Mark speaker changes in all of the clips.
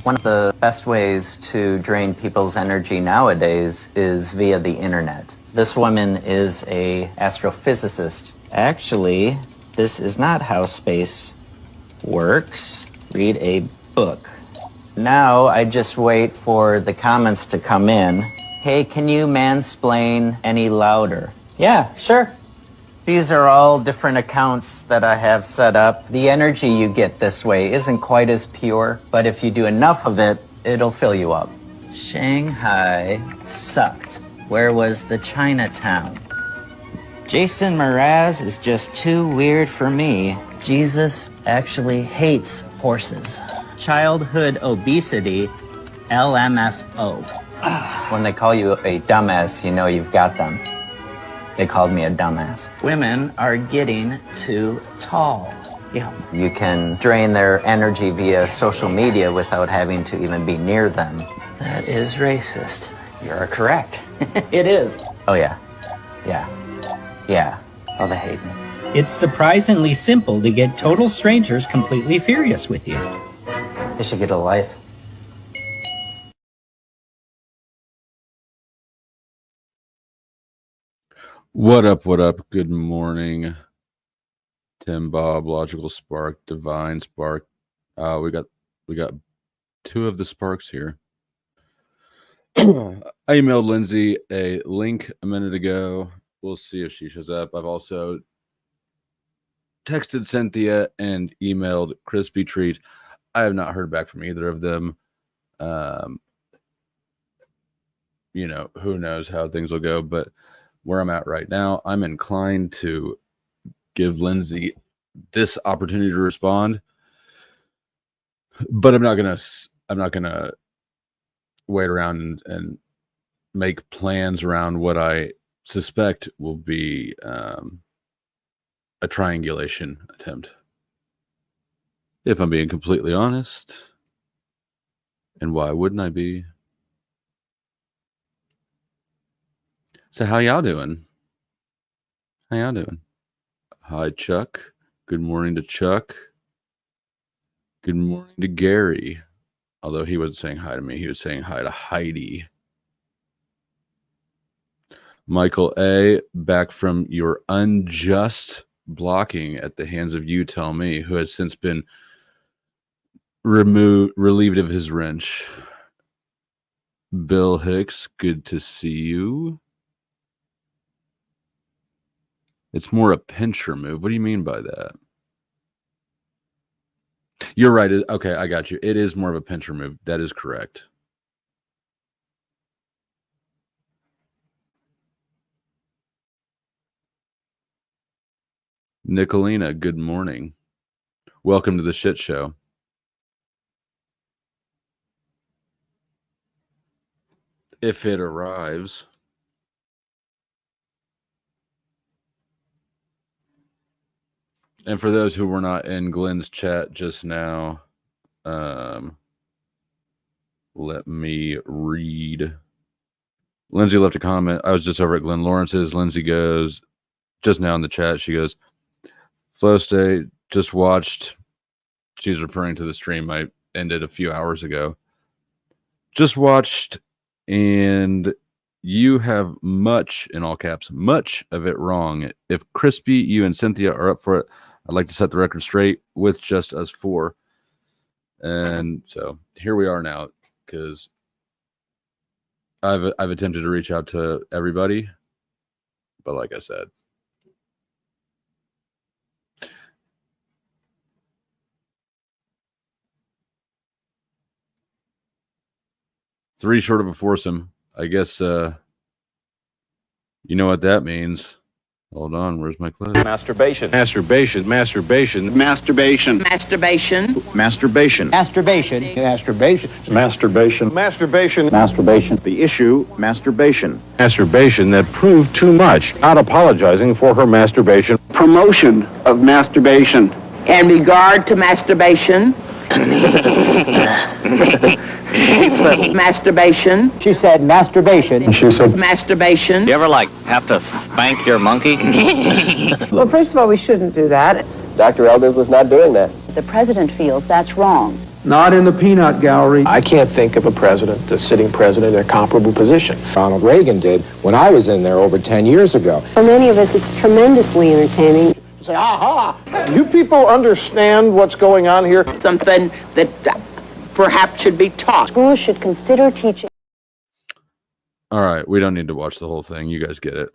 Speaker 1: One of the best ways to drain people's energy nowadays is via the internet. This woman is an astrophysicist. Actually, this is not how space works. Read a book. Now I just wait for the comments to come in. Hey, can you mansplain any louder? Yeah, sure. These are all different accounts that I have set up. The energy you get this way isn't quite as pure, but if you do enough of it, it'll fill you up. Shanghai sucked. Where was the Chinatown? Jason Mraz is just too weird for me. Jesus actually hates horses. Childhood obesity, LMFO. When they call you a dumbass, you know you've got them. They called me a dumbass. Women are getting too tall. Yeah. You can drain their energy via social media without having to even be near them. That is racist. You're correct. It is. Oh, yeah. Yeah. Yeah. Oh, they hate me.
Speaker 2: It's surprisingly simple to get total strangers completely furious with you.
Speaker 1: They should get a life.
Speaker 3: What up, what up? Good morning. Tim, Bob, Logical Spark, Divine Spark. We got two of the sparks here. I emailed Lindsay a link a minute ago. We'll see if she shows up. I've also texted Cynthia and emailed Crispy Treat. I have not heard back from either of them. You know, who knows how things will go, but where I'm at right now, I'm inclined to give Lindsay this opportunity to respond, but I'm not gonna wait around and make plans around what I suspect will be a triangulation attempt. If I'm being completely honest, and why wouldn't I be? So how y'all doing? How y'all doing? Hi, Chuck. Good morning to Chuck. Good morning to Gary. Although he wasn't saying hi to me, he was saying hi to Heidi. Michael A., back from your unjust blocking at the hands of You Tell Me, who has since been relieved of his wrench. Bill Hicks, good to see you. It's more a pincher move. What do you mean by that? You're right. Okay, I got you. It is more of a pincher move. That is correct. Nicolina, good morning. Welcome to the shit show. If it arrives. And for those who were not in Glenn's chat just now, let me read. Lindsay left a comment. I was just over at Glenn Lawrence's. Lindsay goes, just now in the chat, she goes, Flow State, just watched. She's referring to the stream I ended a few hours ago. Just watched, and you have much, in all caps, much of it wrong. If Crispy, you, and Cynthia are up for it, I'd like to set the record straight with just us four. And so here we are now, because I've attempted to reach out to everybody, but like I said, three short of a foursome. I guess you know what that means. Hold on, where's my clip?
Speaker 4: Masturbation. Masturbation. Masturbation.
Speaker 5: Masturbation.
Speaker 6: Masturbation.
Speaker 5: Masturbation.
Speaker 6: Masturbation.
Speaker 5: Masturbation.
Speaker 4: Masturbation. Masturbation.
Speaker 5: Masturbation. The issue, masturbation.
Speaker 4: Masturbation that proved too much. Not apologizing for her masturbation.
Speaker 5: Promotion of masturbation.
Speaker 6: In regard to masturbation. Masturbation.
Speaker 7: She said masturbation.
Speaker 4: She said
Speaker 6: Masturbation.
Speaker 8: You ever, have to spank your monkey?
Speaker 9: Well, first of all, we shouldn't do that.
Speaker 10: Dr. Elders was not doing that.
Speaker 11: The president feels that's wrong.
Speaker 7: Not in the peanut gallery.
Speaker 9: I can't think of a president, a sitting president, in a comparable position.
Speaker 10: Ronald Reagan did when I was in there over 10 years ago.
Speaker 11: For many of us, it's tremendously entertaining.
Speaker 5: Say, aha! You people understand what's going on here?
Speaker 6: Something that perhaps should be taught.
Speaker 11: Schools should consider teaching.
Speaker 3: All right, we don't need to watch the whole thing. You guys get it.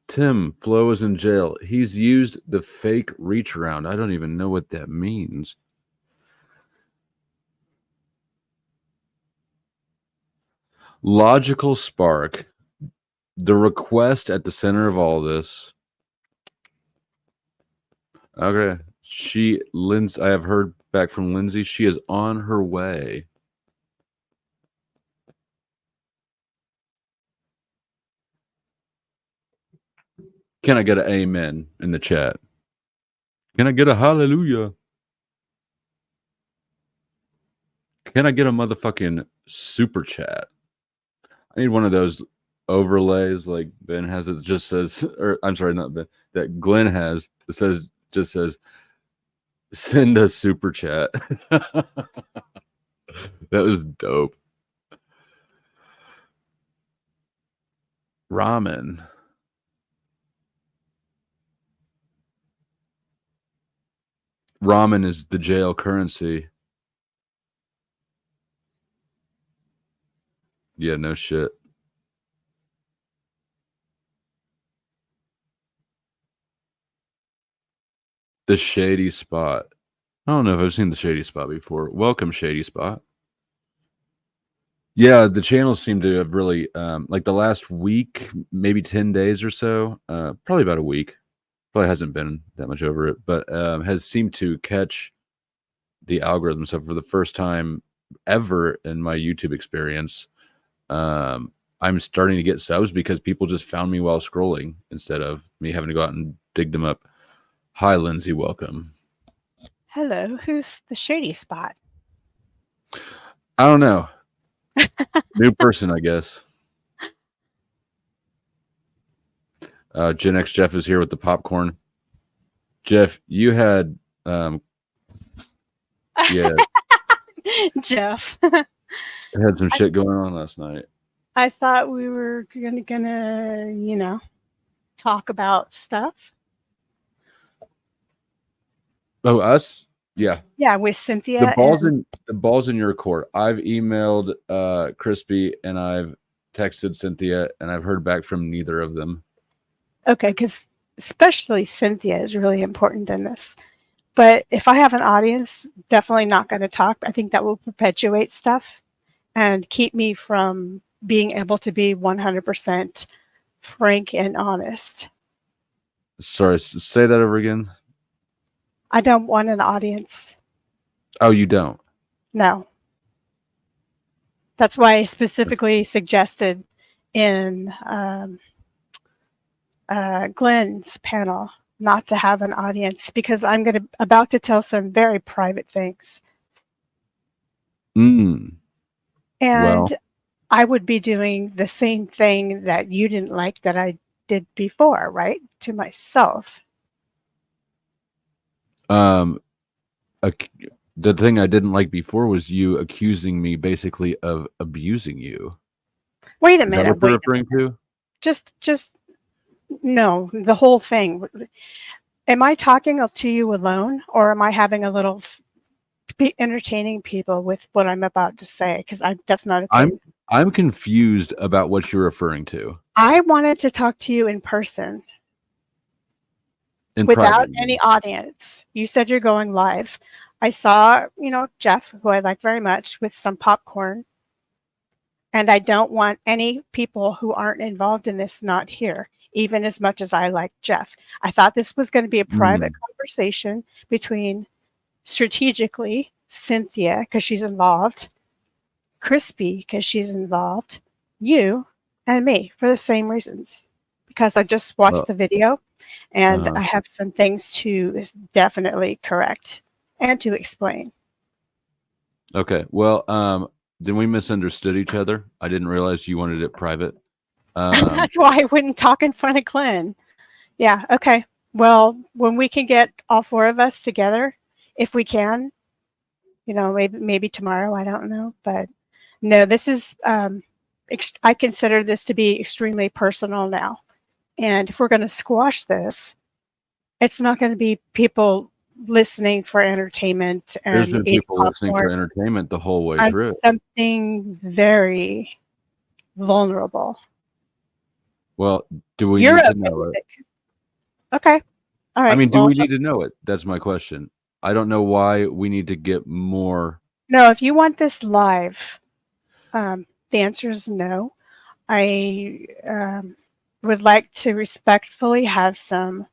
Speaker 3: Tim, Flo is in jail. He's used the fake reach around. I don't even know what that means. Logical spark. The request at the center of all this. Okay. Lindsay, I have heard back from Lindsay. She is on her way. Can I get an amen in the chat? Can I get a hallelujah? Can I get a motherfucking super chat? I need one of those overlays like Ben has. It just says, or I'm sorry, not Ben, that Glenn has. It just says, send a super chat. That was dope. Ramen. Ramen is the jail currency. Yeah, no shit. The Shady Spot. I don't know if I've seen the Shady Spot before. Welcome, Shady Spot. Yeah, the channels seem to have really, like the last week, maybe 10 days or so, probably about a week. Probably hasn't been that much over it, but has seemed to catch the algorithm. So for the first time ever in my YouTube experience, I'm starting to get subs because people just found me while scrolling instead of me having to go out and dig them up. Hi, Lindsay. Welcome.
Speaker 12: Hello. Who's the Shady Spot?
Speaker 3: I don't know. New person, I guess. Gen X Jeff is here with the popcorn. Jeff, you had, yeah.
Speaker 12: Jeff.
Speaker 3: Had some shit going on last night.
Speaker 12: I thought we were gonna, talk about stuff.
Speaker 3: Oh, us? Yeah.
Speaker 12: Yeah, with Cynthia.
Speaker 3: The ball's in your court. I've emailed Crispy and I've texted Cynthia and I've heard back from neither of them.
Speaker 12: Okay, because especially Cynthia is really important in this. But if I have an audience, definitely not going to talk. I think that will perpetuate stuff and keep me from being able to be 100% frank and honest.
Speaker 3: Sorry, say that over again.
Speaker 12: I don't want an audience.
Speaker 3: Oh, you don't?
Speaker 12: No. That's why I specifically suggested in Glenn's panel not to have an audience because I'm about to tell some very private things. And
Speaker 3: well,
Speaker 12: I would be doing the same thing that you didn't like that I did before, right? To myself.
Speaker 3: The thing I didn't like before was you accusing me basically of abusing you.
Speaker 12: Wait a minute.
Speaker 3: Is that what you're referring to?
Speaker 12: Just no, the whole thing. Am I talking to you alone, or am I having a little entertaining people with what I'm about to say? Because that's not a thing.
Speaker 3: I'm confused about what you're referring to.
Speaker 12: I wanted to talk to you in person. Without private, any audience. You said you're going live. I saw, Jeff, who I like very much, with some popcorn. And I don't want any people who aren't involved in this not here, even as much as I like Jeff. I thought this was going to be a private conversation between, strategically, Cynthia, because she's involved, Crispy, because she's involved, you, and me, for the same reasons. Because I just watched the video. And I have some things to definitely correct and to explain.
Speaker 3: Okay. Well, then we misunderstood each other. I didn't realize you wanted it private.
Speaker 12: That's why I wouldn't talk in front of Glenn. Yeah. Okay. Well, when we can get all four of us together, if we can, maybe tomorrow, I don't know, but no, this is, I consider this to be extremely personal now. And if we're going to squash this, it's not going to be people listening for entertainment
Speaker 3: There's
Speaker 12: and
Speaker 3: been people listening for entertainment the whole way through.
Speaker 12: Something very vulnerable.
Speaker 3: Well, do we need to know it?
Speaker 12: Okay. All right.
Speaker 3: I mean, do we need to know it? That's my question. I don't know why we need to get more.
Speaker 12: No, if you want this live, the answer is no. I would like to respectfully have some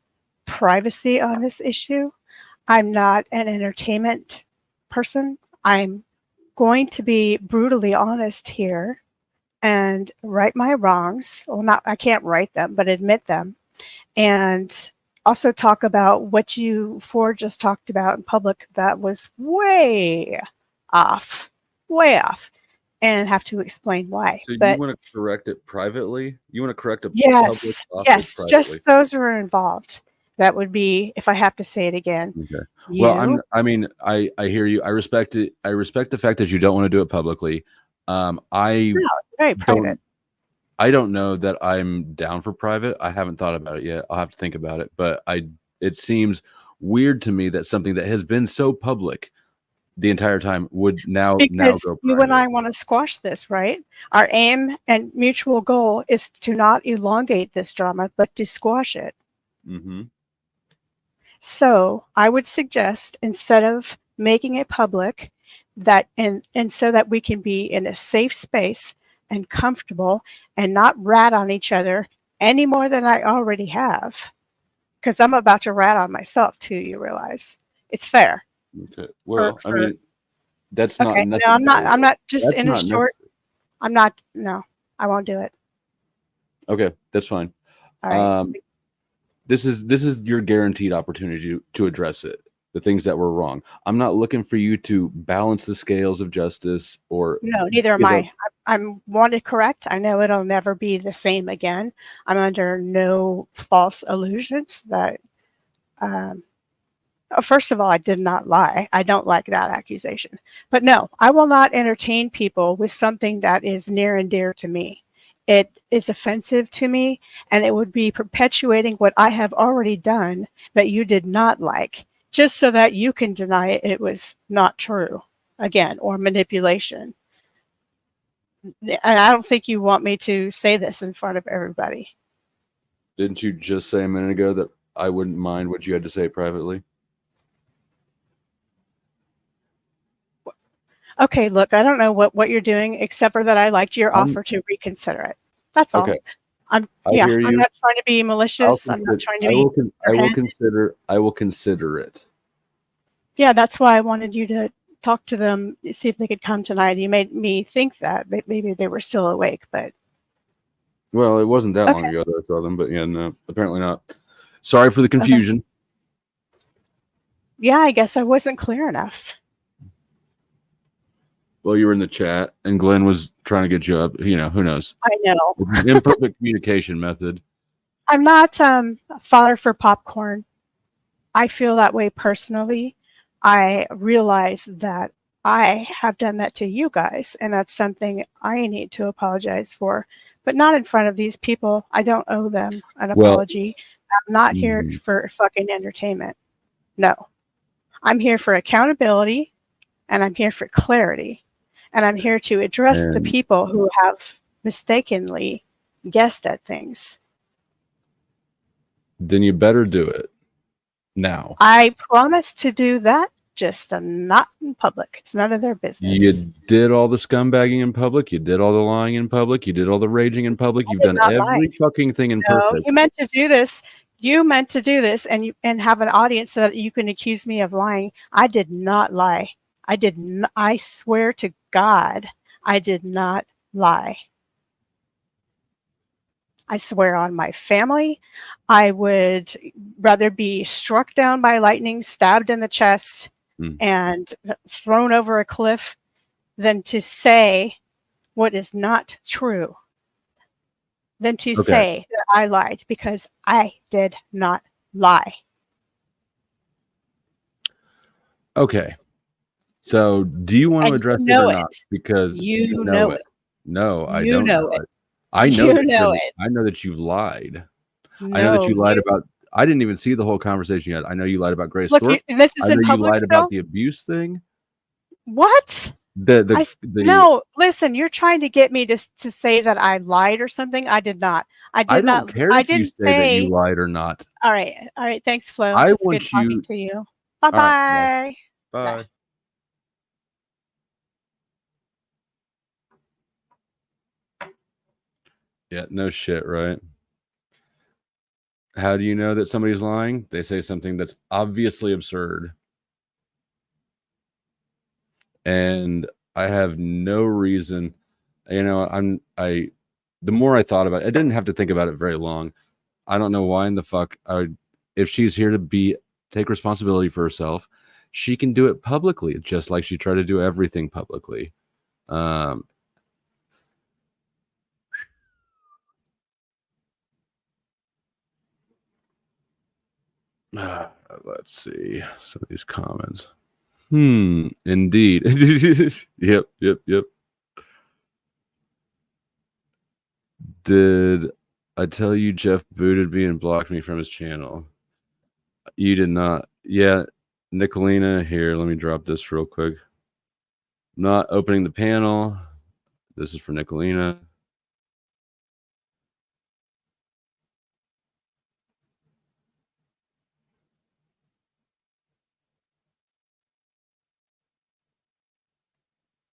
Speaker 12: privacy on this issue. I'm not an entertainment person. I'm going to be brutally honest here and right my wrongs. Well, I can't right them, but admit them. And also talk about what you four just talked about in public that was way off, and have to explain why.
Speaker 3: So you want to correct it privately? You want to correct a
Speaker 12: yes,
Speaker 3: public office
Speaker 12: yes,
Speaker 3: privately?
Speaker 12: Just those who are involved. That would be, if I have to say it again.
Speaker 3: Okay. Well, I hear you. I respect it. I respect the fact that you don't want to do it publicly.
Speaker 12: No, it's very private.
Speaker 3: I don't know that I'm down for private. I haven't thought about it yet. I'll have to think about it. But it seems weird to me that something that has been so public the entire time would now go private.
Speaker 12: You and I want to squash this, right? Our aim and mutual goal is to not elongate this drama, but to squash it.
Speaker 3: Mm-hmm.
Speaker 12: So I would suggest, instead of making it public, that and so that we can be in a safe space and comfortable and not rat on each other any more than I already have, because I'm about to rat on myself too. You realize it's fair.
Speaker 3: Okay. Well, I mean, that's not.
Speaker 12: Okay. No, I'm not. I'm not just in a short. I'm not. No, I won't do it.
Speaker 3: Okay, that's fine.
Speaker 12: All right.
Speaker 3: This is your guaranteed opportunity to address it. The things that were wrong. I'm not looking for you to balance the scales of justice or.
Speaker 12: No, neither am I. I'm wanted correct. I know it'll never be the same again. I'm under no false illusions that. First of all, I did not lie. I don't like that accusation. But no, I will not entertain people with something that is near and dear to me. It is offensive to me, and it would be perpetuating what I have already done that you did not like, just so that you can deny it was not true again, or manipulation. And I don't think you want me to say this in front of everybody.
Speaker 3: Didn't you just say a minute ago that I wouldn't mind what you had to say privately?
Speaker 12: Okay, look, I don't know what you're doing, except for that I liked your offer to reconsider it. That's all.
Speaker 3: Okay.
Speaker 12: I'm not trying to be malicious. I'm not trying to be.
Speaker 3: I will consider it.
Speaker 12: Yeah, that's why I wanted you to talk to them, see if they could come tonight. You made me think that maybe they were still awake, but.
Speaker 3: Well, it wasn't that long ago that I saw them, but yeah, no, apparently not. Sorry for the confusion.
Speaker 12: Okay. Yeah, I guess I wasn't clear enough.
Speaker 3: Well, you were in the chat, and Glenn was trying to get you up. You know, who knows?
Speaker 12: I know.
Speaker 3: Imperfect communication method.
Speaker 12: I'm not fodder for popcorn. I feel that way personally. I realize that I have done that to you guys, and that's something I need to apologize for, but not in front of these people. I don't owe them an apology. I'm not here for fucking entertainment. No. I'm here for accountability, and I'm here for clarity. And I'm here to address the people who have mistakenly guessed at things.
Speaker 3: Then you better do it now.
Speaker 12: I promise to do that, just not in public. It's none of their business.
Speaker 3: You did all the scumbagging in public. You did all the lying in public. You did all the raging in public. You've done every fucking thing in perfect.
Speaker 12: You meant to do this. You meant to do this and have an audience so that you can accuse me of lying. I did not lie. I swear to God, I did not lie. I swear on my family, I would rather be struck down by lightning, stabbed in the chest, and thrown over a cliff than to say what is not true. than to
Speaker 3: Okay.
Speaker 12: say that I lied, because I did not lie.
Speaker 3: Okay. So do you want to
Speaker 12: And
Speaker 3: address
Speaker 12: you
Speaker 3: it or
Speaker 12: know
Speaker 3: not?
Speaker 12: it.
Speaker 3: Because
Speaker 12: You know it.
Speaker 3: No, I
Speaker 12: You
Speaker 3: don't
Speaker 12: know
Speaker 3: know
Speaker 12: it.
Speaker 3: it. I know
Speaker 12: You
Speaker 3: that
Speaker 12: know it.
Speaker 3: I know that you've lied. I know that
Speaker 12: No,
Speaker 3: you lied
Speaker 12: you
Speaker 3: about. I didn't even see the whole conversation yet. I know you lied about Grace
Speaker 12: look.
Speaker 3: Thorpe.
Speaker 12: And this
Speaker 3: I
Speaker 12: is
Speaker 3: know
Speaker 12: in
Speaker 3: you
Speaker 12: public
Speaker 3: lied about
Speaker 12: still.
Speaker 3: the abuse thing.
Speaker 12: What?
Speaker 3: The
Speaker 12: No. Listen, you're trying to get me to say that I lied or something. I did not. I
Speaker 3: I
Speaker 12: did
Speaker 3: don't
Speaker 12: not.
Speaker 3: care
Speaker 12: I
Speaker 3: if you
Speaker 12: didn't
Speaker 3: say that you
Speaker 12: say.
Speaker 3: lied or not.
Speaker 12: All right. All right. Thanks, Flo.
Speaker 3: I
Speaker 12: It's good
Speaker 3: want
Speaker 12: talking
Speaker 3: you.
Speaker 12: to you.
Speaker 3: All right. Bye.
Speaker 12: Bye-bye.
Speaker 3: Bye. Yeah, no shit, right? How do you know that somebody's lying? They say something that's obviously absurd. And I have no reason, the more I thought about it, I didn't have to think about it very long. I don't know why in the fuck if she's here to take responsibility for herself, she can do it publicly, just like she tried to do everything publicly. Let's see some of these comments. Indeed. Yep. Did I tell you Jeff booted me and blocked me from his channel? You did not. Yeah, Nicolina, here, let me drop this real quick. Not opening the panel. This is for Nicolina.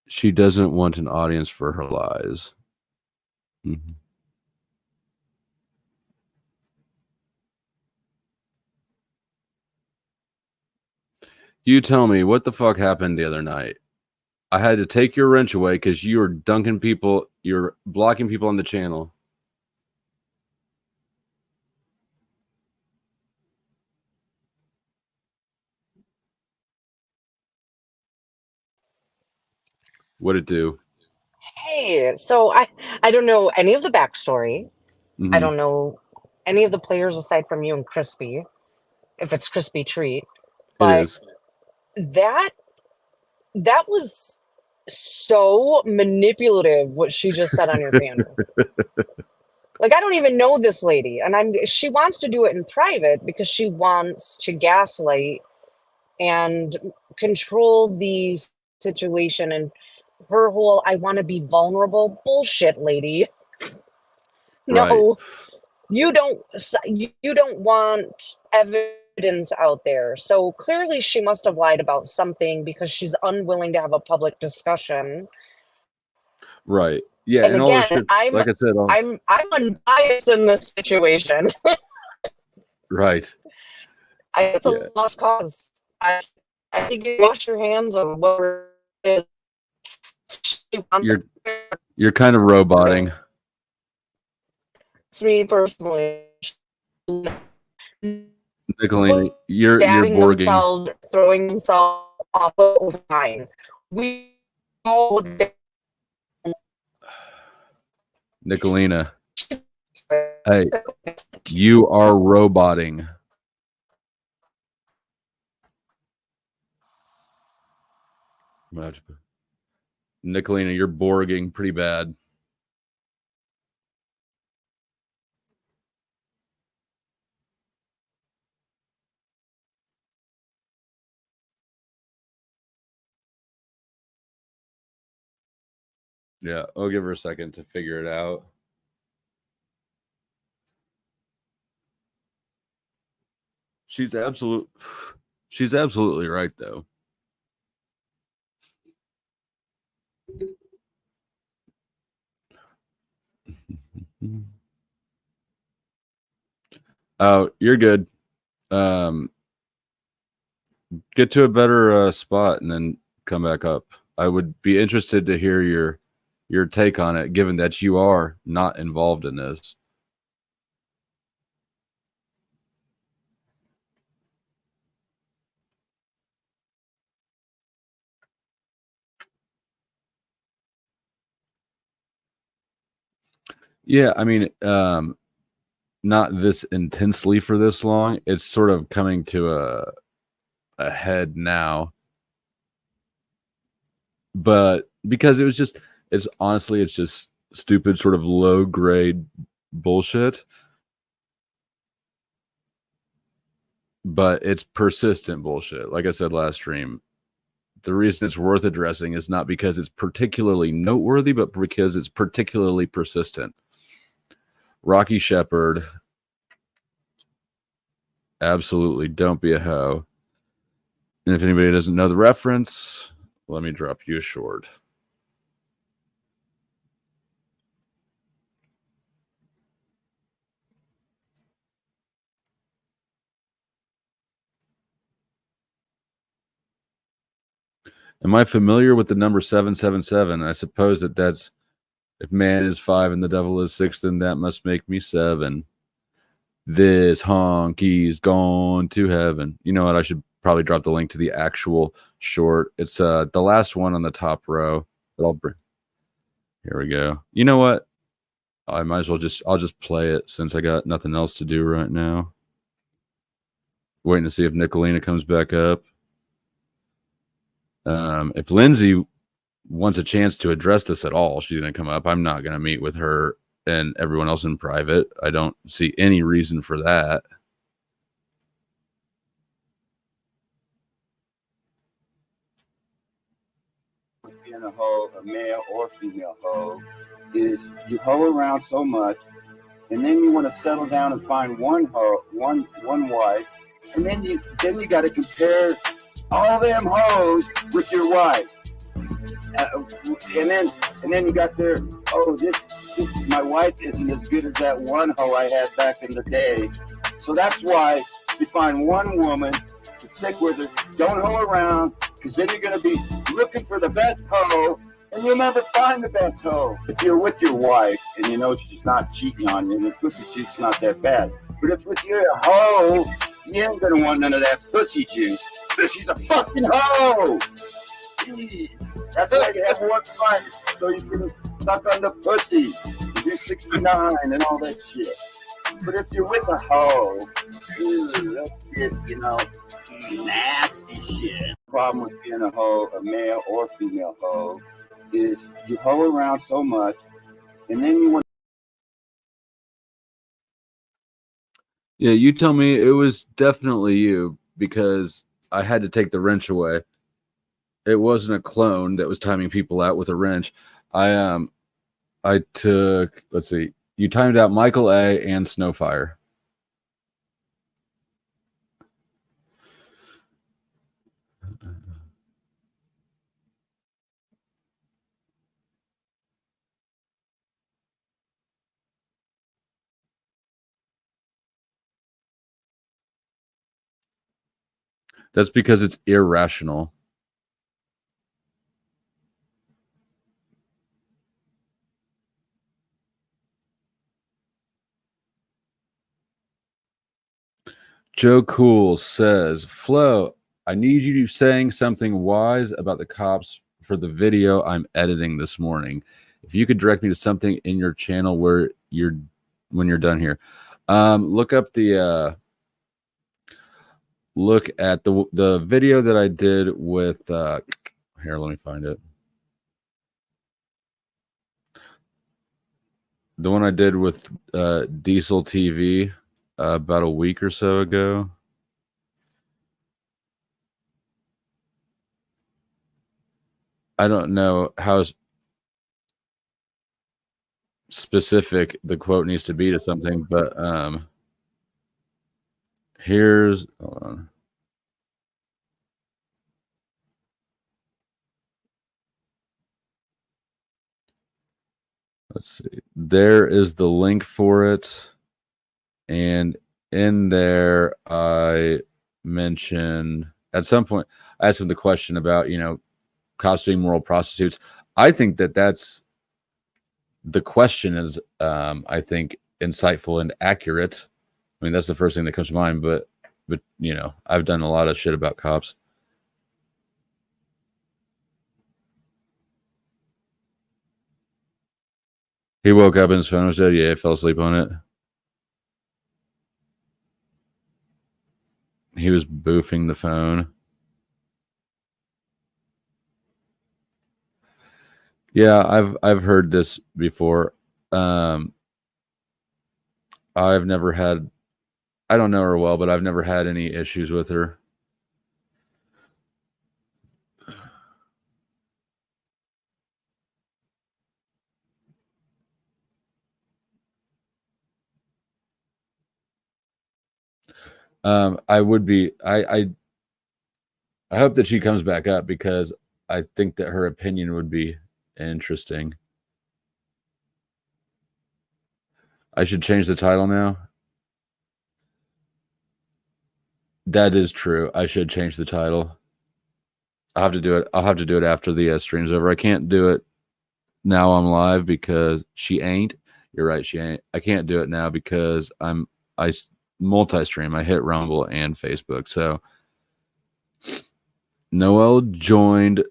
Speaker 3: She doesn't want an audience for her lies. Mm-hmm. You tell me, what the fuck happened the other night? I had to take your wrench away because you were dunking people, you're blocking people on the channel. What'd it do?
Speaker 13: Hey, so I don't know any of the backstory.
Speaker 3: Mm-hmm.
Speaker 13: I don't know any of the players aside from you and Crispy, if it's Crispy Treat. But
Speaker 3: It is.
Speaker 13: that was so manipulative what she just said on your panel. Like, I don't even know this lady, and she wants to do it in private because she wants to gaslight and control the situation, and her whole I want to be vulnerable bullshit, lady. No,
Speaker 3: right.
Speaker 13: you don't want evidence out there. So clearly she must have lied about something because she's unwilling to have a public discussion.
Speaker 3: Right. Yeah,
Speaker 13: And
Speaker 3: and all her
Speaker 13: again,
Speaker 3: shit, like I said,
Speaker 13: I'm unbiased in this situation.
Speaker 3: right.
Speaker 13: It's a lost cause. I think you wash your hands of what it is.
Speaker 3: You're kind of roboting.
Speaker 13: It's me personally.
Speaker 3: Nicolini, you're
Speaker 13: Stabbing
Speaker 3: borging.
Speaker 13: themselves, throwing themselves off the line. We all
Speaker 3: Nicolina. Hey, you are roboting. Nicolina, you're borging pretty bad. Yeah, I'll give her a second to figure it out. She's absolutely right, though. Oh, you're good. Get to a better spot and then come back up. I would be interested to hear your take on it, given that you are not involved in this. Yeah, I mean, not this intensely for this long. It's sort of coming to a head now. But because it's just stupid, sort of low grade bullshit. But it's persistent bullshit. Like I said last stream, the reason it's worth addressing is not because it's particularly noteworthy, but because it's particularly persistent. Rocky Shepherd, absolutely don't be a hoe. And if anybody doesn't know the reference, let me drop you a short. Am I familiar with the number 777? I suppose that's if man is 5 and the devil is 6, then that must make me 7. This honky's gone to heaven. You know what? I should probably drop the link to the actual short. It's the last one on the top row. Here we go. You know what? I might as well I'll just play it since I got nothing else to do right now. Waiting to see if Nicolina comes back up. If Lindsay wants a chance to address this at all, she's going to come up. I'm not going to meet with her and everyone else in private. I don't see any reason for that.
Speaker 14: Being a hoe, a male or female hoe, is you hoe around so much, and then you want to settle down and find one hoe, one wife, and then you got to compare all them hoes with your wife, and then you got there. Oh, this my wife isn't as good as that one hoe I had back in the day. So that's why you find one woman to stick with her. Don't hoe around, because then you're going to be looking for the best hoe, and you'll never find the best hoe. If you're with your wife and you know she's not cheating on you, and the pussy juice not that bad. But if with your hoe, you ain't going to want none of that pussy juice. But she's a fucking hoe. Jeez. That's why you have one wife, so you can suck on the pussy and do 69 and all that shit. But if you're with a hoe, that's shit, nasty shit. The problem with being a hoe, a male or female hoe, is you hoe around so much, and then you want.
Speaker 3: Yeah, you tell me. It was definitely you, because I had to take the wrench away. It wasn't a clone that was timing people out with a wrench. I took, let's see, you timed out Michael A. and Snowfire. That's because it's irrational. Joe Cool says, Flo, I need you saying something wise about the cops for the video I'm editing this morning. If you could direct me to something in your channel when you're done here. Look up the look at the video that I did with here, let me find it. The one I did with Diesel TV about a week or so ago. I don't know how specific the quote needs to be to something, but here's, hold on. Let's see. There is the link for it. And in there, I mentioned at some point, I asked him the question about, cops being moral prostitutes. I think that's the question is, I think, insightful and accurate. I mean, that's the first thing that comes to mind, but I've done a lot of shit about cops. He woke up and his phone was dead. Yeah, he fell asleep on it. He was boofing the phone. Yeah, I've heard this before. I've never had, I don't know her well, but I've never had any issues with her. I would be, I hope that she comes back up because I think that her opinion would be interesting. I should change the title now. That is true. I should change the title. I'll have to do it. I'll have to do it after the stream's over. I can't do it now. I'm live because she ain't. You're right. She ain't. I can't do it now because I multi-stream. I hit Rumble and Facebook. So Noelle joined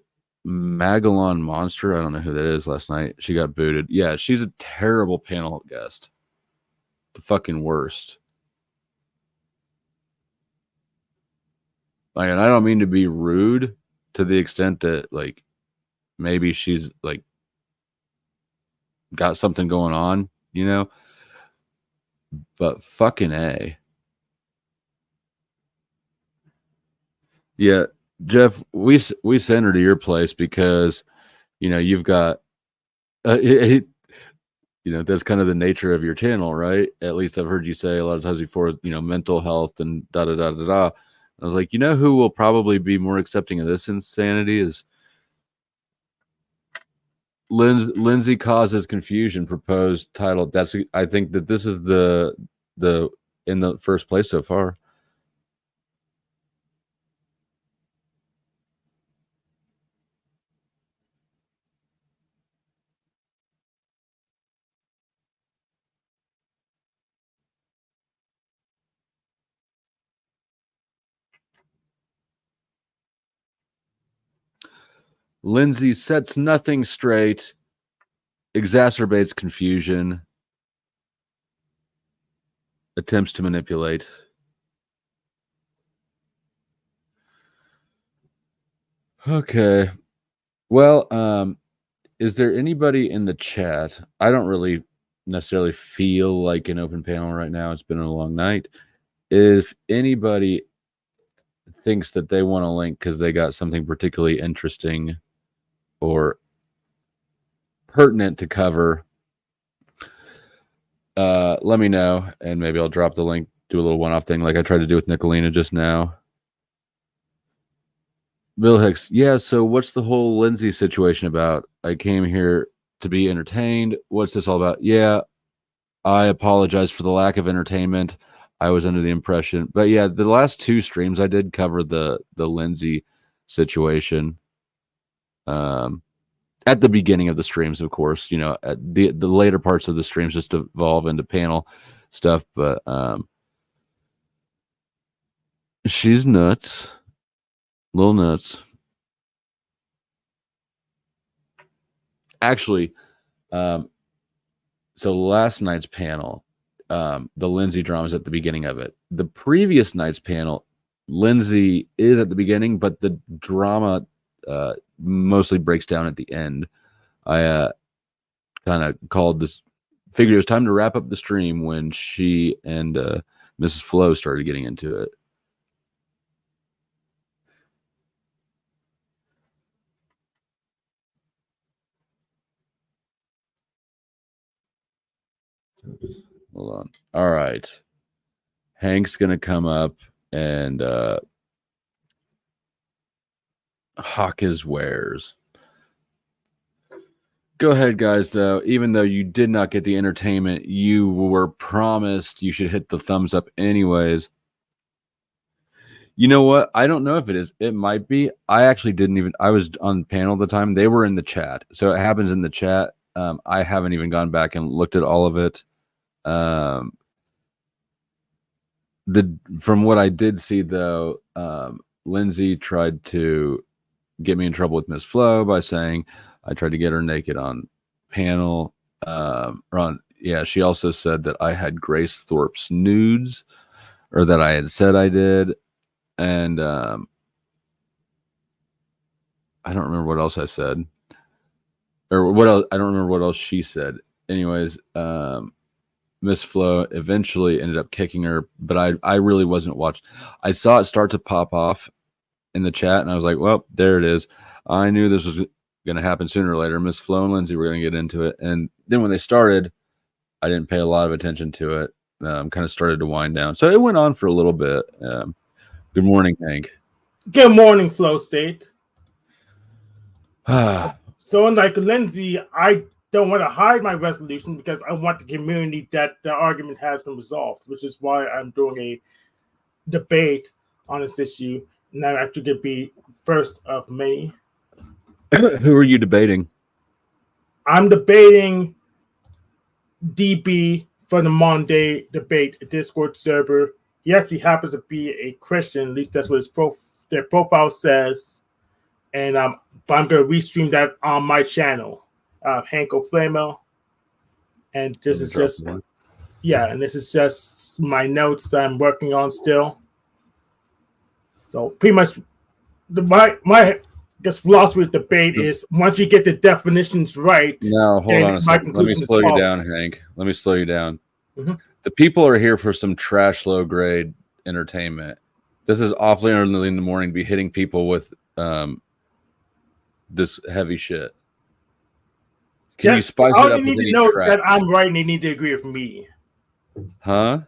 Speaker 3: Magellan Monster. I don't know who that is last night. She got booted. Yeah, she's a terrible panel guest. The fucking worst. Like, and I don't mean to be rude to the extent that, like, maybe she's, like, got something going on, you know? But fucking A. Yeah, Jeff, we sent her to your place because, you know, you've got, you know, that's kind of the nature of your channel, right? At least I've heard you say a lot of times before, you know, mental health and da-da-da-da-da. I was like, you know who will probably be more accepting of this insanity is Lindsay Causes Confusion proposed title. That's, I think that this is the in the first place so far. Lindsay sets nothing straight, exacerbates confusion, attempts to manipulate. Okay. Well, is there anybody in the chat? I don't really necessarily feel like an open panel right now. It's been a long night. If anybody thinks that they want to link because they got something particularly interesting or pertinent to cover, let me know, and maybe I'll drop the link, do a little one-off thing like I tried to do with Nicolina just now. Bill Hicks, yeah, so what's the whole Lindsay situation about? I came here to be entertained. What's this all about? Yeah, I apologize for the lack of entertainment. I was under the impression. But yeah, the last two streams I did cover the Lindsay situation. At the beginning of the streams, of course, you know, at the later parts of the streams just evolve into panel stuff. But she's nuts. Little nuts. Actually, so last night's panel, the Lindsay drama is at the beginning of it. The previous night's panel, Lindsay is at the beginning, but the drama mostly breaks down at the end. I kind of called this, figured it was time to wrap up the stream when she and Mrs. Flo started getting into it. Hold on. All right. Hank's going to come up and hawk his wares. Go ahead, guys, though. Even though you did not get the entertainment you were promised, you should hit the thumbs up anyways. You know what? I don't know if it is. It might be. I actually didn't even, I was on the panel at the time. They were in the chat. So it happens in the chat. I haven't even gone back and looked at all of it. From what I did see, though, Lindsay tried to get me in trouble with Miss Flo by saying I tried to get her naked on panel. She also said that I had Grace Thorpe's nudes, or that I had said I did. And I don't remember what else I said. Or what else? I don't remember what else she said. Anyways, Miss Flo eventually ended up kicking her, but I really wasn't watching. I saw it start to pop off in the chat, and I was like, well, there it is. I knew this was going to happen sooner or later. Miss Flo and Lindsay were going to get into it. And then when they started, I didn't pay a lot of attention to it. Kind of started to wind down. So it went on for a little bit. Good morning, Hank.
Speaker 15: Good morning, Flow State. So unlike Lindsay, I don't want to hide my resolution because I want the community that the argument has been resolved, which is why I'm doing a debate on this issue. And I'm actually going to be first of many.
Speaker 3: Who are you debating?
Speaker 15: I'm debating DB from the Monday debate Discord server. He actually happens to be a Christian, at least that's what their profile says. And but I'm going to restream that on my channel, Hanko Flamo. And this is just, and this is just my notes that I'm working on still. So pretty much, my philosophy of debate is once you get the definitions right.
Speaker 3: No, hold on a second. Let me slow you down, Hank. Let me slow you down.
Speaker 15: Mm-hmm.
Speaker 3: The people are here for some trash, low grade entertainment. This is awfully early in the morning to be hitting people with this heavy shit. Can you spice it up with any trash?
Speaker 15: All they need to know is that I'm right and they need to agree with me.
Speaker 3: Huh?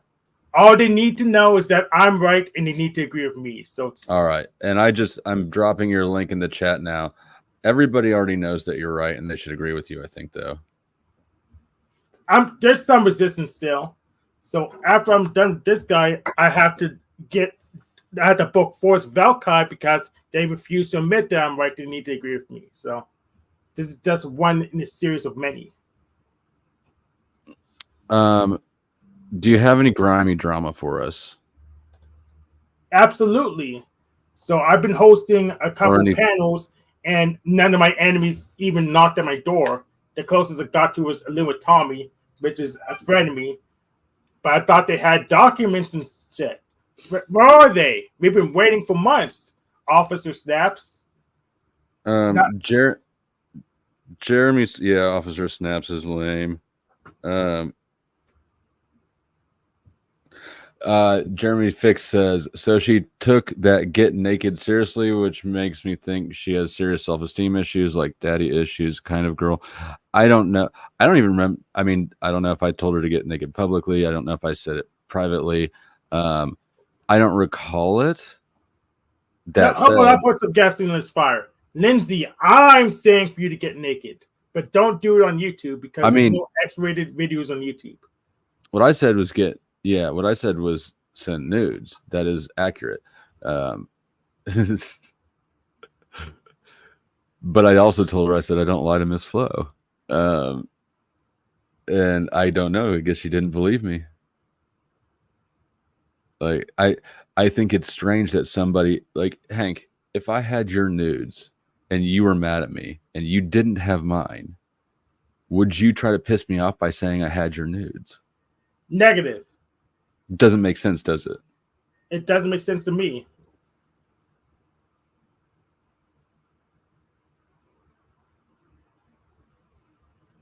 Speaker 15: All they need to know is that I'm right and they need to agree with me. So it's
Speaker 3: all right. And I'm dropping your link in the chat now. Everybody already knows that you're right and they should agree with you, I think, though.
Speaker 15: There's some resistance still. So after I'm done with this guy, I have to book Force Valkai because they refuse to admit that I'm right. They need to agree with me. So this is just one in a series of many.
Speaker 3: Do you have any grimy drama for us?
Speaker 15: Absolutely. So I've been hosting a couple panels, and none of my enemies even knocked at my door. The closest I got to was Lynn with Tommy, which is a friend of me. But I thought they had documents and shit. Where are they? We've been waiting for months. Officer Snaps.
Speaker 3: Jeremy's Officer Snaps is lame. Jeremy Fix says, so she took that get naked seriously, which makes me think she has serious self-esteem issues, like daddy issues kind of girl. I don't know. I don't even remember. I mean, I don't know if I told her to get naked publicly. I don't know if I said it privately. I don't recall it. That
Speaker 15: how about I put some gasoline in this fire? Lindsay, I'm saying for you to get naked, but don't do it on YouTube because there's no X-rated videos on YouTube.
Speaker 3: What I said was what I said was send nudes. That is accurate. But I also told her, I said, I don't lie to Miss Flo. And I don't know. I guess she didn't believe me. Like, I think it's strange that somebody, like, Hank, if I had your nudes and you were mad at me and you didn't have mine, would you try to piss me off by saying I had your nudes?
Speaker 15: Negative.
Speaker 3: Doesn't make sense, does it?
Speaker 15: It doesn't make sense to me.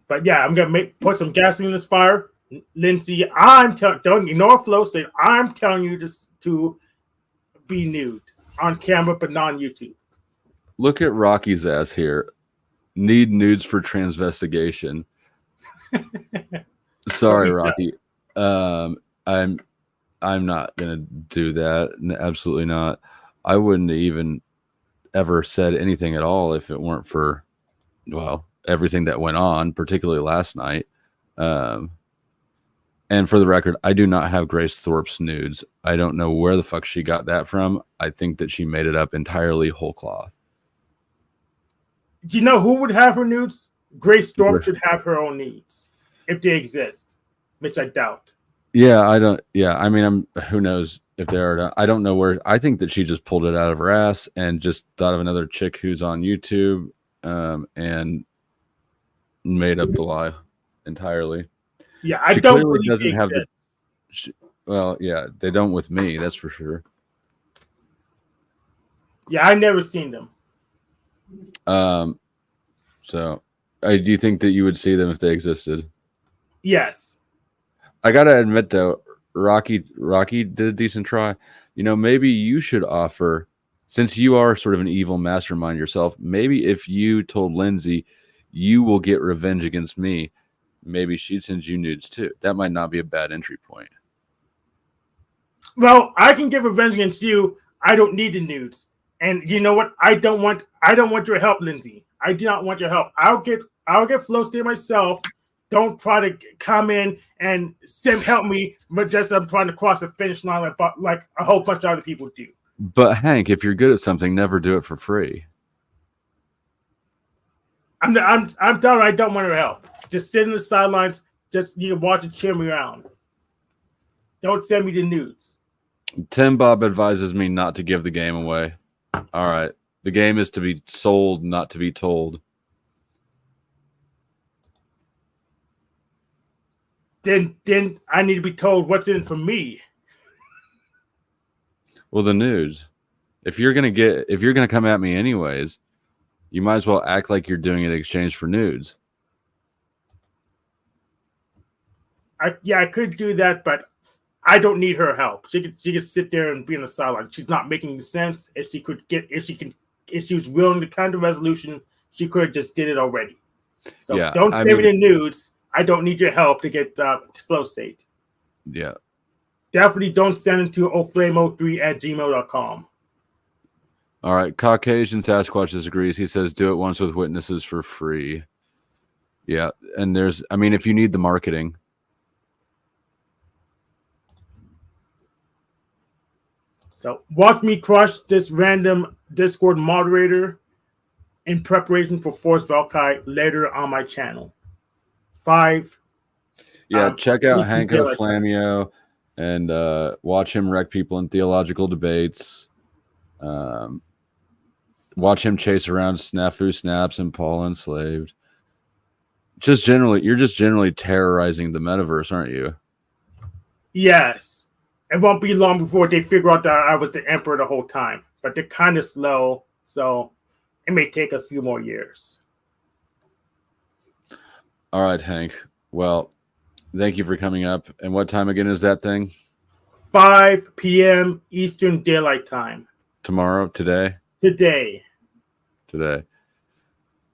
Speaker 15: But yeah, I'm gonna put some gasoline in this fire. Lindsay, don't ignore Flo. Say I'm telling you to be nude on camera, but not on YouTube.
Speaker 3: Look at Rocky's ass here. Need nudes for transvestigation. Sorry, Rocky. I'm not gonna do that. Absolutely not. I wouldn't even ever said anything at all if it weren't for, well, everything that went on, particularly last night. And for the record, I do not have Grace Thorpe's nudes. I don't know where the fuck she got that from. I think that she made it up entirely whole cloth.
Speaker 15: Do you know who would have her nudes? Grace Thorpe should have her own nudes if they exist, which I doubt.
Speaker 3: Yeah, I don't. Yeah, I mean, who knows if they are. I don't know where. I think that she just pulled it out of her ass and just thought of another chick who's on YouTube and made up the lie entirely.
Speaker 15: Yeah, I
Speaker 3: She
Speaker 15: don't
Speaker 3: clearly
Speaker 15: believe
Speaker 3: doesn't
Speaker 15: they
Speaker 3: have
Speaker 15: exist.
Speaker 3: well, yeah, they don't with me, that's for sure.
Speaker 15: Yeah, I've never seen them.
Speaker 3: So do you think that you would see them if they existed?
Speaker 15: Yes.
Speaker 3: I gotta admit though, Rocky did a decent try. You know, maybe you should offer, since you are sort of an evil mastermind yourself, maybe if you told Lindsay you will get revenge against me, maybe she'd send you nudes too. That might not be a bad entry point.
Speaker 15: Well, I can get revenge against you. I don't need the nudes. And you know what? I don't want your help, Lindsay. I do not want your help. I'll get flow state myself. Don't try to come in and help me, but just I'm trying to cross the finish line like a whole bunch of other people do.
Speaker 3: But Hank, if you're good at something, never do it for free.
Speaker 15: I'm telling you, I don't want her help. Just sit in the sidelines. Just you can watch and cheer me around. Don't send me the news.
Speaker 3: Tim Bob advises me not to give the game away. All right. The game is to be sold, not to be told.
Speaker 15: Then I need to be told what's in it for me.
Speaker 3: Well, the news. If you're gonna come at me anyways, you might as well act like you're doing it in exchange for nudes.
Speaker 15: I could do that, but I don't need her help. She could sit there and be in the sideline. She's not making sense. If she was willing to come to resolution, she could have just did it already. So yeah, don't send me the nudes. I don't need your help to get flow state.
Speaker 3: Yeah.
Speaker 15: Definitely don't send it to oflame03@gmail.com.
Speaker 3: All right. Caucasian Sasquatch disagrees. He says do it once with witnesses for free. Yeah. And if you need the marketing.
Speaker 15: So watch me crush this random Discord moderator in preparation for Force Valkyrie later on my channel. 5.
Speaker 3: Yeah, check out Hanko Flamio and watch him wreck people in theological debates. Watch him chase around Snafu Snaps and Paul Enslaved. You're just generally terrorizing the metaverse, aren't you?
Speaker 15: Yes. It won't be long before they figure out that I was the emperor the whole time. But they're kind of slow, so it may take a few more years.
Speaker 3: All right, Hank. Well, thank you for coming up. And what time again is that thing?
Speaker 15: 5 p.m. Eastern Daylight Time.
Speaker 3: Tomorrow? Today?
Speaker 15: Today.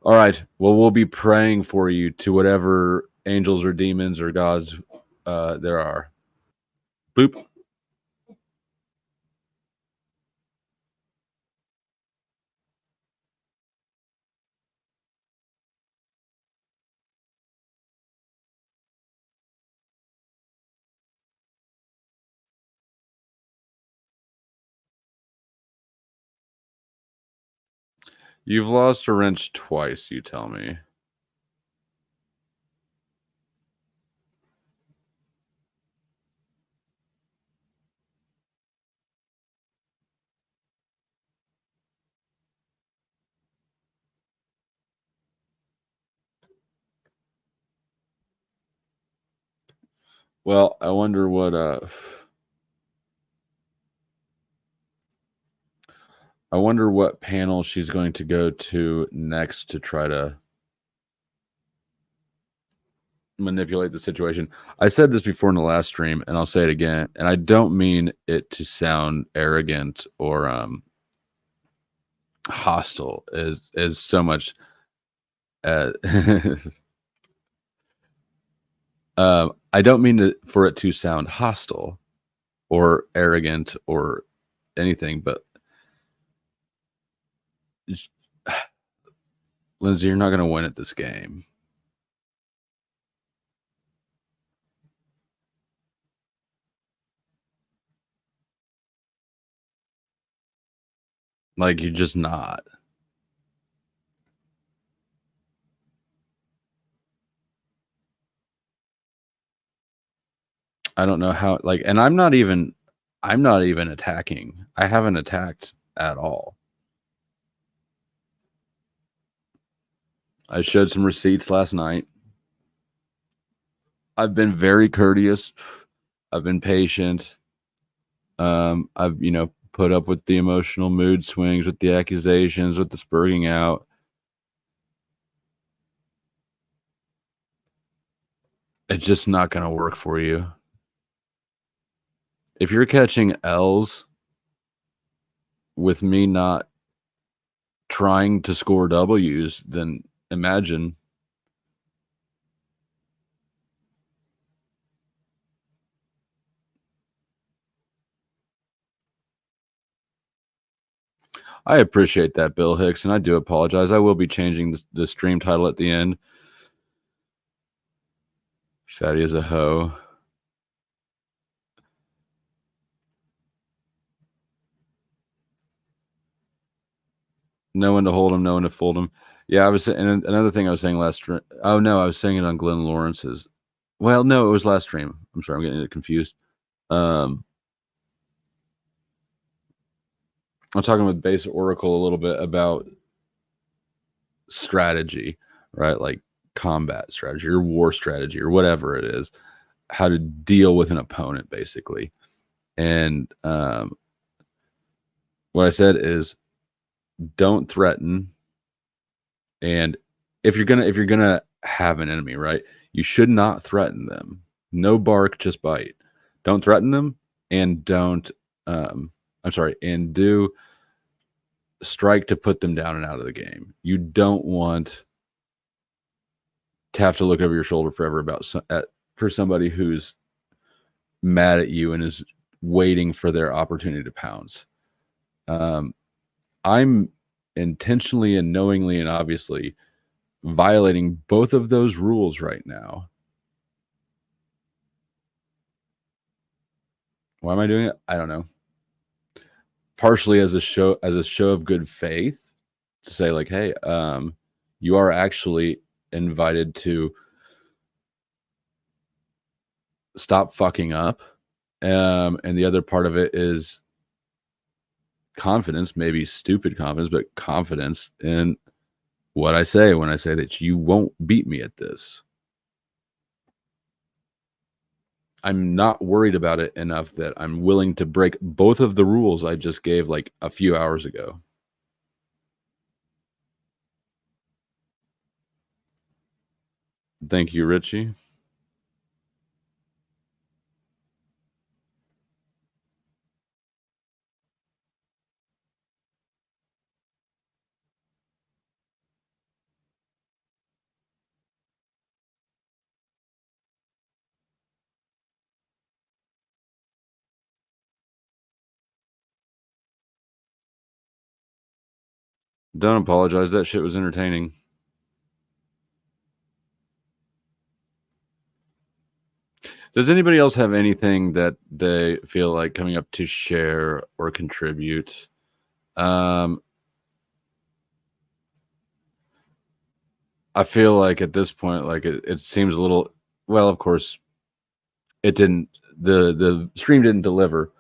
Speaker 3: All right. Well, we'll be praying for you to whatever angels or demons or gods there are. Boop. You've lost a wrench twice, you tell me. Well, I wonder what panel she's going to go to next to try to manipulate the situation. I said this before in the last stream, and I'll say it again, and I don't mean it to sound arrogant or hostile as so much I don't mean for it to sound hostile or arrogant or anything, but Lindsay, you're not going to win at this game. Like, you're just not. I don't know how, like, and I'm not even attacking. I haven't attacked at all. I showed some receipts last night. I've been very courteous. I've been patient. I've, put up with the emotional mood swings, with the accusations, with the spurting out. It's just not going to work for you. If you're catching L's with me not trying to score W's, then imagine. I appreciate that, Bill Hicks, and I do apologize. I will be changing the stream title at the end. Fatty as a hoe. No one to hold him, no one to fold him. Yeah, I was saying, and another thing I was saying last stream. Oh no, I was saying it on Glenn Lawrence's. Well, no, it was last stream. I'm sorry, I'm getting it confused. I'm talking with Base Oracle a little bit about strategy, right? Like combat strategy or war strategy or whatever it is, how to deal with an opponent, basically. And what I said is, don't threaten. And if you're gonna have an enemy, right, you should not threaten them. No bark, just bite. Don't threaten them, and don't and do strike to put them down and out of the game. You don't want to have to look over your shoulder forever for somebody who's mad at you and is waiting for their opportunity to pounce. I'm intentionally and knowingly and obviously violating both of those rules right now. Why am I doing it? I don't know. Partially as a show of good faith, to say like, hey, you are actually invited to stop fucking up. And the other part of it is confidence, maybe stupid confidence, but confidence in what I say when I say that you won't beat me at this. I'm not worried about it enough that I'm willing to break both of the rules I just gave like a few hours ago. Thank you, Richie. Don't apologize. That shit was entertaining. Does anybody else have anything that they feel like coming up to share or contribute? I feel like at this point, like it seems a little, well, of course, it didn't, the stream didn't deliver.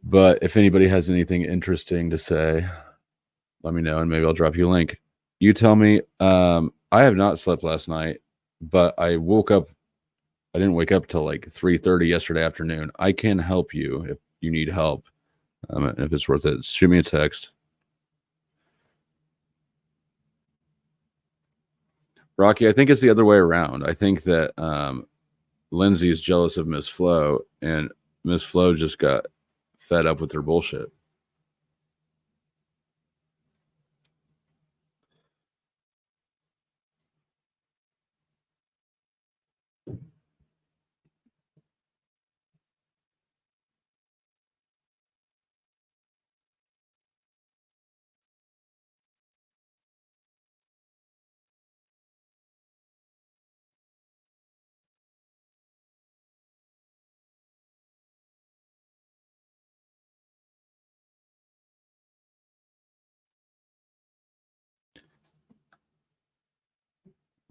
Speaker 3: But if anybody has anything interesting to say, let me know, and maybe I'll drop you a link. You tell me. I have not slept last night, but I woke up. I didn't wake up till like 3:30 yesterday afternoon. I can help you if you need help. If it's worth it, shoot me a text. Rocky, I think it's the other way around. I think that Lindsay is jealous of Miss Flo, and Miss Flo just got fed up with her bullshit.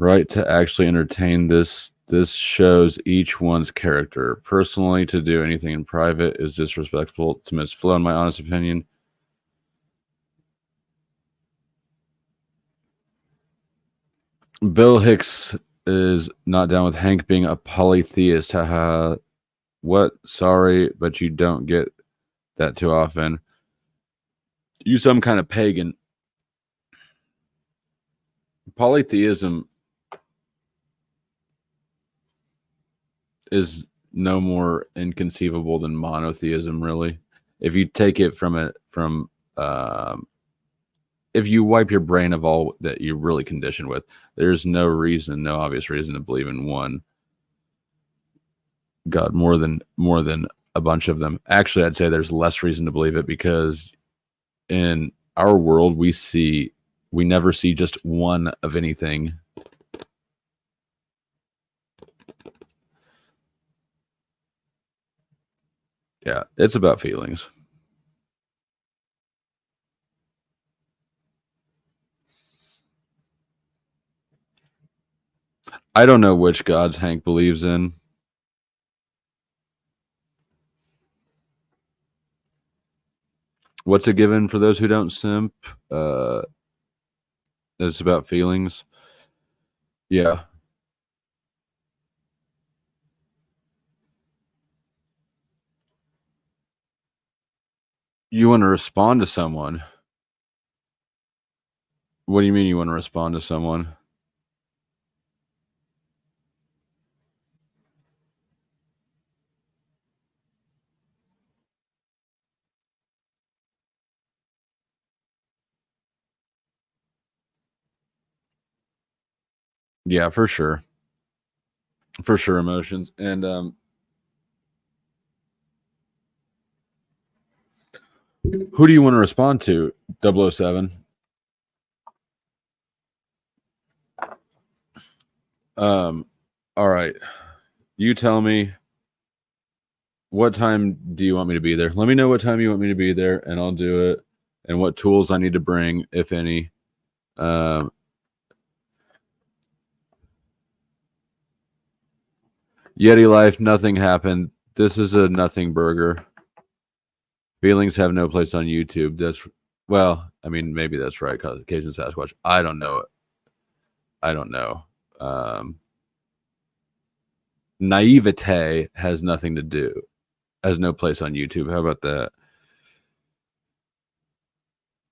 Speaker 3: Right, to actually entertain this shows each one's character. Personally, to do anything in private is disrespectful to Miss Flo, in my honest opinion. Bill Hicks is not down with Hank being a polytheist. Haha. What? Sorry, but you don't get that too often. You some kind of pagan. Polytheism is no more inconceivable than monotheism, really. If you take it if you wipe your brain of all that you're really conditioned with, there's no obvious reason to believe in one God more than a bunch of them. Actually, I'd say there's less reason to believe it, because in our world we never see just one of anything. Yeah, it's about feelings. I don't know which gods Hank believes in. What's a given for those who don't simp? It's about feelings. Yeah. You want to respond to someone? What do you mean you want to respond to someone? Yeah, for sure. For sure, emotions. And who do you want to respond to, 007? All right. You tell me, what time do you want me to be there? Let me know what time you want me to be there, and I'll do it. And what tools I need to bring, if any. Yeti life, nothing happened. This is a nothing burger. Feelings have no place on YouTube. Well, I mean, maybe that's right. Occasion Sasquatch. I don't know. Naivete has nothing to do. Has no place on YouTube. How about that?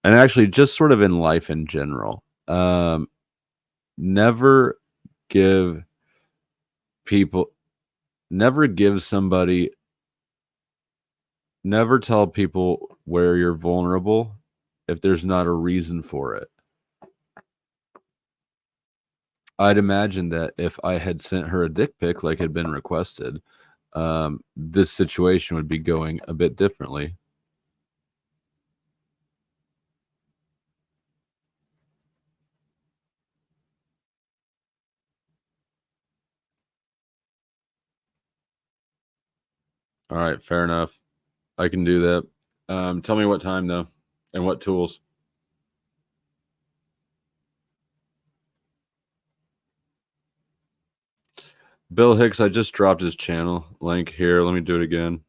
Speaker 3: And actually, just sort of in life in general, never give never tell people where you're vulnerable if there's not a reason for it. I'd imagine that if I had sent her a dick pic like had been requested, this situation would be going a bit differently. All right, fair enough. I can do that. Tell me what time, though, and what tools. Bill Hicks, I just dropped his channel link here. Let me do it again.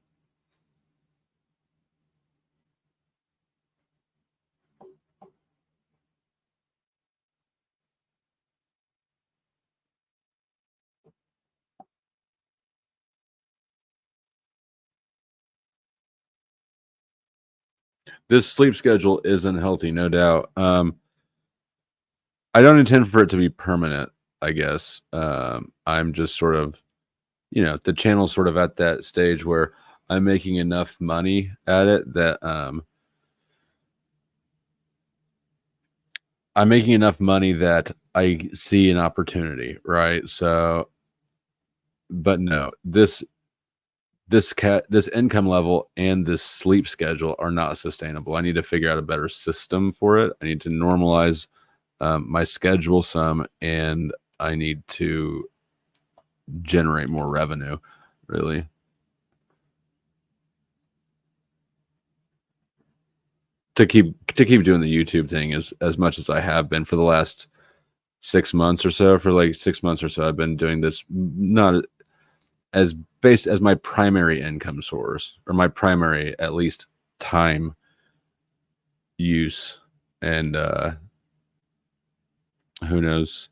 Speaker 3: This sleep schedule isn't healthy, no doubt. I don't intend for it to be permanent, I guess. I'm just sort of, the channel's sort of at that stage where I'm making enough money at it that I'm making enough money that I see an opportunity, right? So, but no, this income level and this sleep schedule are not sustainable. I need to figure out a better system for it. I need to normalize my schedule some, and I need to generate more revenue, really. To keep doing the YouTube thing as much as I have been for the last 6 months or so. For like 6 months or so, I've been doing this not as based as my primary income source, or my primary, at least, time use. And who knows?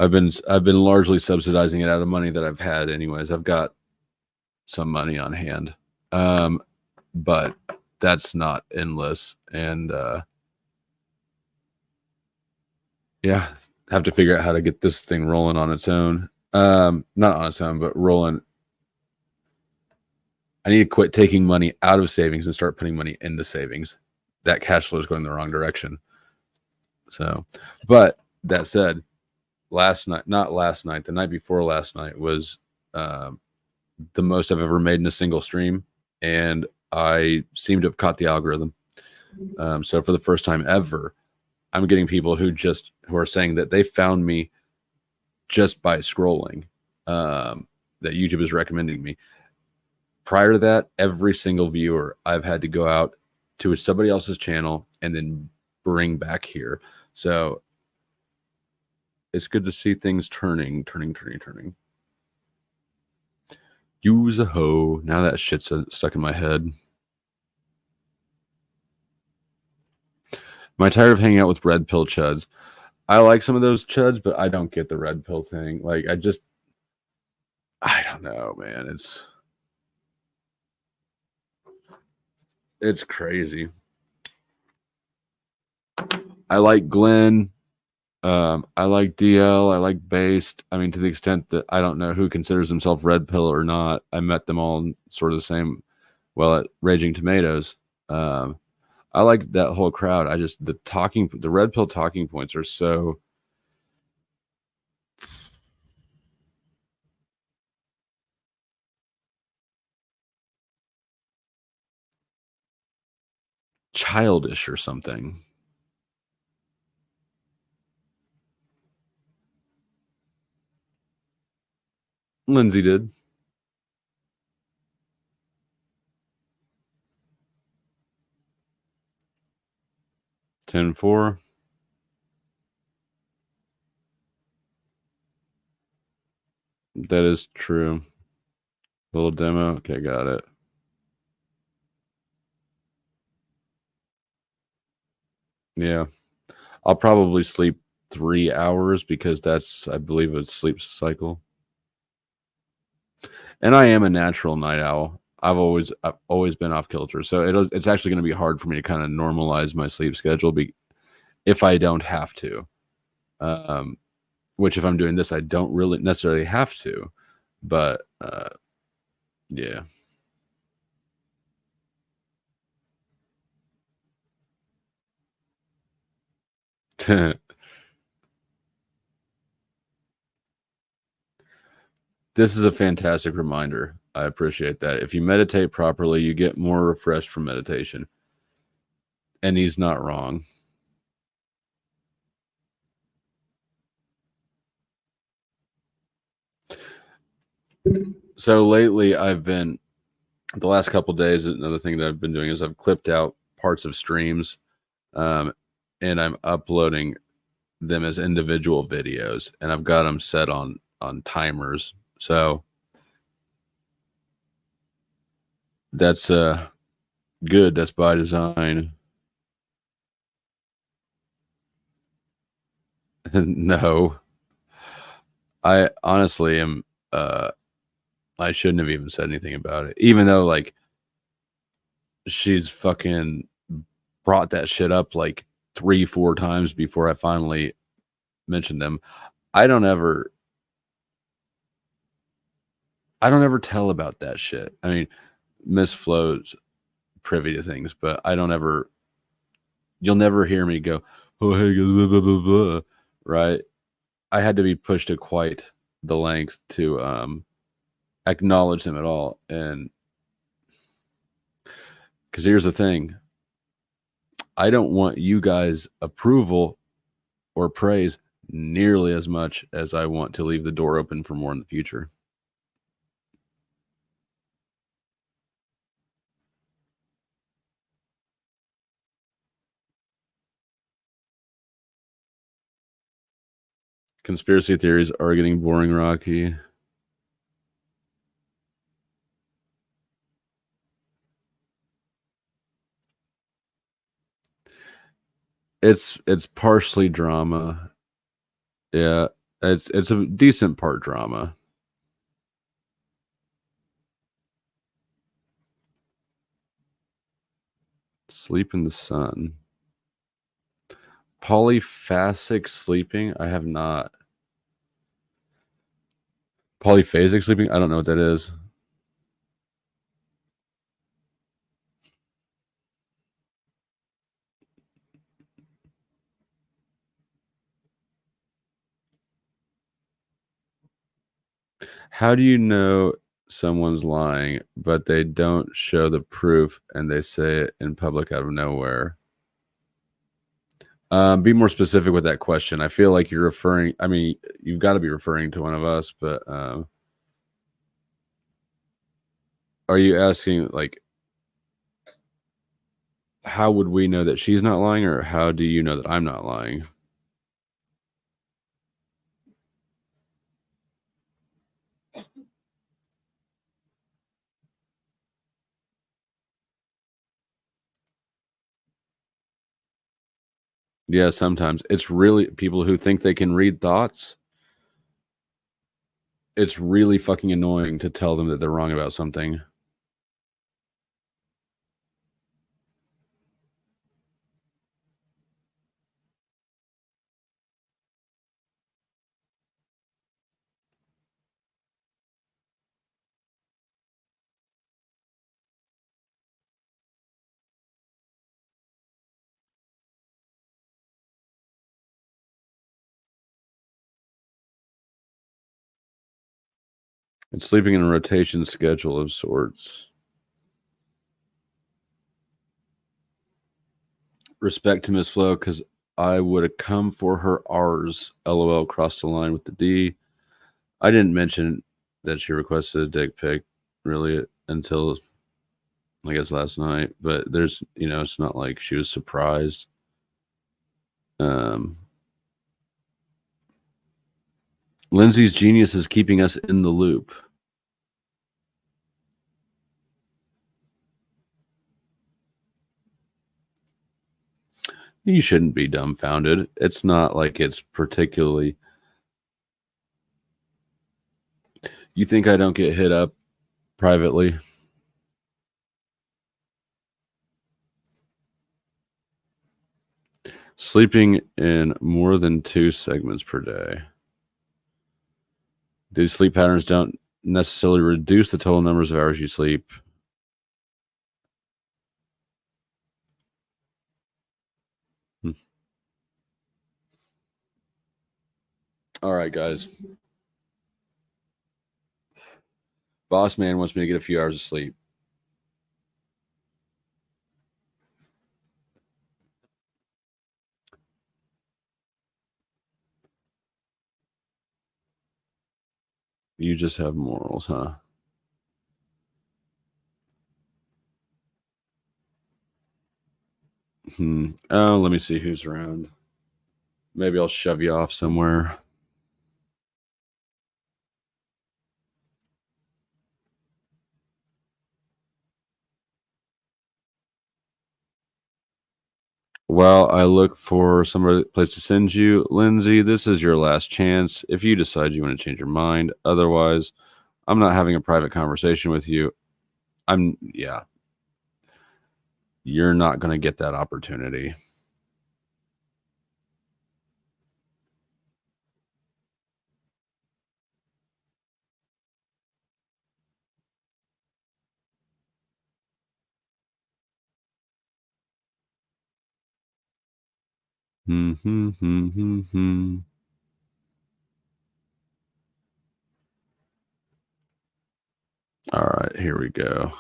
Speaker 3: I've been largely subsidizing it out of money that I've had anyways. I've got some money on hand. But that's not endless. And yeah, have to figure out how to get this thing rolling on its own. Not on its own, but rolling. I need to quit taking money out of savings and start putting money into savings. That cash flow is going the wrong direction. So, but that said, the night before last night was the most I've ever made in a single stream, and I seem to have caught the algorithm. So for the first time ever, I'm getting people who are saying that they found me just by scrolling, that YouTube is recommending me. Prior to that, every single viewer I've had to go out to somebody else's channel and then bring back here. So it's good to see things turning. Use a hoe. Now that shit's stuck in my head. Am I tired of hanging out with red pill chuds? I like some of those chuds, but I don't get the red pill thing. Like, I don't know, man. It's crazy. I like Glenn. I like DL. I like Based. I mean, to the extent that I don't know who considers himself red pill or not. I met them all sort of the same. Well, at Raging Tomatoes. I like that whole crowd. The red pill talking points are so childish or something. Lindsay did. $10.4. That is true. Little demo. Okay, got it. Yeah. I'll probably sleep 3 hours because that's, I believe, a sleep cycle. And I am a natural night owl. I've always been off kilter. So it's actually going to be hard for me to kind of normalize my sleep schedule if I don't have to. Which if I'm doing this, I don't really necessarily have to. But yeah. This is a fantastic reminder. I appreciate that. If you meditate properly, you get more refreshed from meditation. And he's not wrong. So lately the last couple days, another thing that I've been doing is I've clipped out parts of streams, and I'm uploading them as individual videos, and I've got them set on timers. So that's good. That's by design. No, I honestly am. I shouldn't have even said anything about it, even though like she's fucking brought that shit up like 3-4 times before I finally mentioned them. I don't ever tell about that shit. I mean, Miss Flo's privy to things, but you'll never hear me go, oh, hey, blah, blah, blah, blah, right? I had to be pushed to quite the length to acknowledge them at all. And because here's the thing, I don't want you guys' approval or praise nearly as much as I want to leave the door open for more in the future. Conspiracy theories are getting boring, Rocky. It's partially drama. Yeah. It's a decent part drama. Sleep in the sun. Polyphasic sleeping? I have not. Polyphasic sleeping? I don't know what that is. How do you know someone's lying, but they don't show the proof and they say it in public out of nowhere? Be more specific with that question. I feel like you're referring, I mean, you've got to be referring to one of us, but are you asking, like, how would we know that she's not lying, or how do you know that I'm not lying? Yeah, sometimes it's really people who think they can read thoughts. It's really fucking annoying to tell them that they're wrong about something. It's sleeping in a rotation schedule of sorts. Respect to Miss Flo, because I would have come for her R's. LOL, crossed the line with the D. I didn't mention that she requested a dick pic really until I guess last night, but there's, it's not like she was surprised. Lindsay's genius is keeping us in the loop. You shouldn't be dumbfounded. It's not like it's particularly... You think I don't get hit up privately? Sleeping in more than 2 segments per day. These sleep patterns don't necessarily reduce the total numbers of hours you sleep. All right, guys. Boss man wants me to get a few hours of sleep. You just have morals, huh? Oh, let me see who's around. Maybe I'll shove you off somewhere. While I look for some place to send you, Lindsay, this is your last chance. If you decide you want to change your mind, otherwise, I'm not having a private conversation with you. You're not going to get that opportunity. All right, here we go.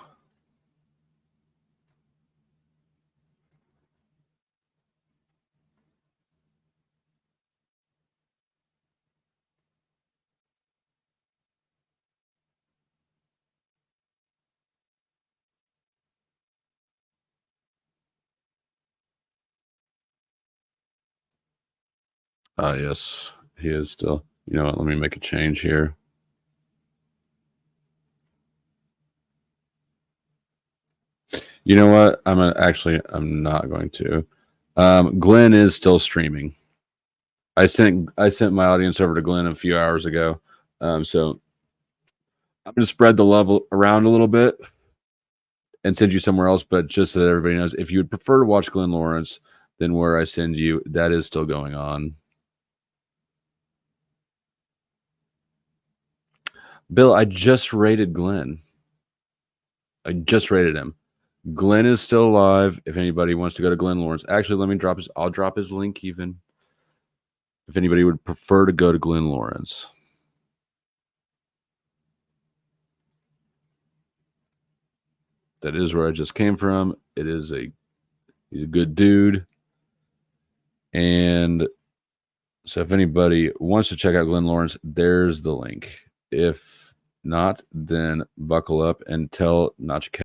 Speaker 3: Yes, he is still. You know what? Let me make a change here. You know what? I'm not going to. Glenn is still streaming. I sent my audience over to Glenn a few hours ago. So I'm going to spread the love around a little bit and send you somewhere else. But just so that everybody knows, if you would prefer to watch Glenn Lawrence than where I send you, that is still going on. Bill, I just rated Glenn. I just rated him. Glenn is still alive. If anybody wants to go to Glenn Lawrence, actually, let me drop his. I'll drop his link even. If anybody would prefer to go to Glenn Lawrence. That is where I just came from. He's a good dude. And so if anybody wants to check out Glenn Lawrence, there's the link. If not, then buckle up and tell Nacho